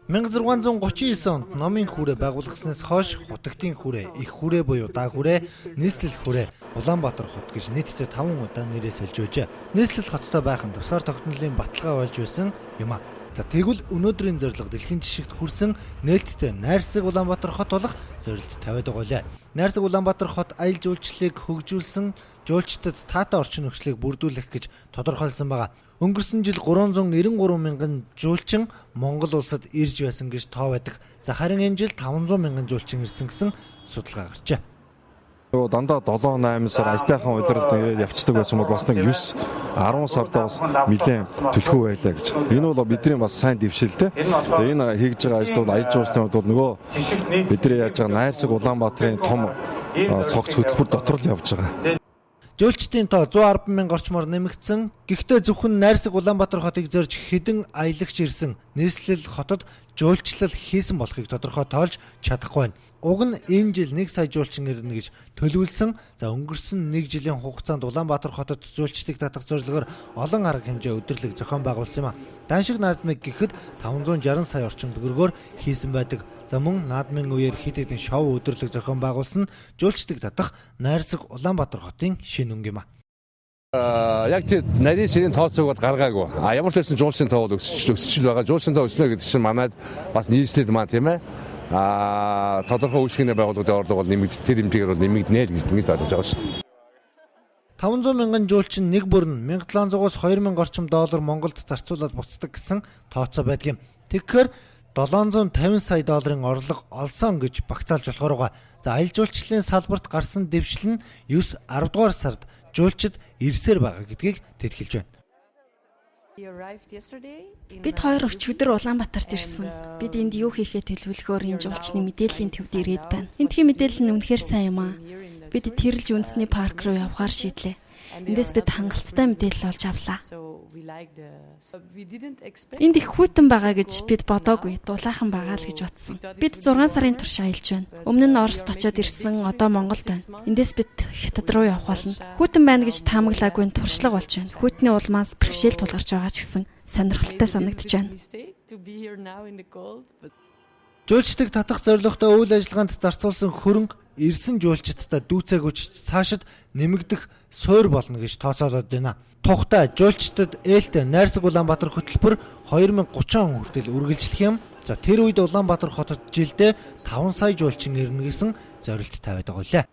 1639 онд номын хүрээ байгуулгаснаас хойш хутагтын хүрээ, их хүрээ буюу даг хүрээ, нийслэл хүрээ, Улаанбаатар хот гэж нийтдээ 5 удаа нэрээ сольж байжээ. Нийслэл хоттой байх нь тусгаар тогтнолын баталгаа болж байсан юм а. За тэгвэл өнөөдрийн зорилго дэлхийн жишгт хүрсэн нээлттэй найрсаг Улаанбаатар хот болох зорилт тавиад байгаа лээ. Найрсаг Улаанбаатар хот аялал жуулчлалыг хөгжүүлсэн, жуулчдад таатай орчин нөхцөлийг бүрдүүлэх гэж тодорхойлсон байгаа. Өнгөрсөн жил 393 мянган жуулчин Монгол улсад ирж байсан гэж тоо байдаг. За харин энэ жил 500 мянган жуулчин ирсэн гэсэн судалгаа гарчээ. Дандаа 7-8 сар аятайхан удирдалд ирээд явцдаг байсан бол бас нэг 9-10 сард бас нэлээд төлхөө байлаа гэж. Энэ бол бидний бас сайн дэвшилтэй. Энэ хийж байгаа ажил бол аялал жуулчлалын хувьд нөгөө бидний яаж байгаа найрсаг Улаанбаатарын том цогц хөтөлбөр дотор л явж байгаа. Жуулчдын тоо 110 мянга орчмоор нэмэгдсэн. Гэхдээ зөвхөн найрсаг Улаанбаатар хотыг зорж хэдэн аялагч ирсэн нийслэл хотод жуулчлал хийсэн болохыг тодорхой тоолж чадахгүй байна. Уг нь энэ жил 1 сая жуулчин ирнэ гэж төлөвлөсөн. За өнгөрсөн 1 жилийн хугацаанд Улаанбаатар хотод жуулчдыг татах зорилгоор олон арга хэмжээ өдөрлөг зохион байгуулсан юм а. Даншиг наадмыг гэхэд 560 сая орчим төгрөгөөр хийсэн байдаг. За мөн наадмын үеэр хэд хэдэн шоу өдөрлөг зохион байгуулсан жуулчдыг татах найрсаг Улаанбаатар хотын шинэ өнгө юм а. Яг тийм нарийн ширийн тооцоог гаргаагүй. Ямар ч байсан жуулчдын тоо бол өсөж байгаа. Жуулчдын тоо өснө гэдэг чинь манайд бас нийслэлд маань тийм ээ. Тодорхой үйлчлэгийн байгууллагын орлого бол нэмэгдэж, тэр хэмжээгээр бол нэмэгдэнэ гэж ингэж ойлгож байгаа шүү дээ. 500 мянган жуулчин нэг бүр нь 1700-аас 2000 орчим доллар Монголд зарцуулаад буцдаг гэсэн тооцоо байдаг юм. Тэгэхээр 750 сая долларын орлого олсон гэж багцаалж болохоор байгаа. За аялал жуулчлалын салбарт гарсан дэвшил нь 9-10 дугаар сард жуулчид ирсээр байгаа гэдгийг тэтгэлж байна. Бид хоёр өчигдөр Улаанбаатарт ирсэн. Бид энд юу хийхээ төлөвлөхөөр энэ жуулчны мэдээллийн төвд ирээд байна. Эндхийн мэдээлэл нь үнэхээр сайн юм аа. Бид Тэрэлж үндэсний парк руу явахаар шийдлээ. Эндээс бид хангалттай мэдээлэл олж авлаа. Энд их хүйтэн байгаа гэж бид бодоогүй, дулаахан байгаа л гэж бодсон. Бид 6 сарын турш аялж байна. Өмнө нь Оросд очиод ирсэн, одоо Монголд байна. Эндээс бид Хятад руу явах болно. Хүйтэн байна гэж таамаглаагүй нь туршлага болж байна. Хүйтний улмаас бэрхшээл тулгарч байгаа ч гэсэн сонирхолтой санагдаж байна. Жуулчдыг татах зорилготой үйл ажиллагаанд зарцуулсан хөрөнгө ирсэн жуулчдтай дүүцээгүйч цаашид нэмэгдэх суурь болно гэж тооцоолоод байна. Тухтай жуулчдад ээлтэй найрсаг Улаанбаатар хөтөлбөр 2030 он хүртэл үргэлжлэх юм. За тэр үед Улаанбаатар хотод жилдээ 5 сая жуулчин ирнэ гэсэн зорилт тавиад байгаа лээ.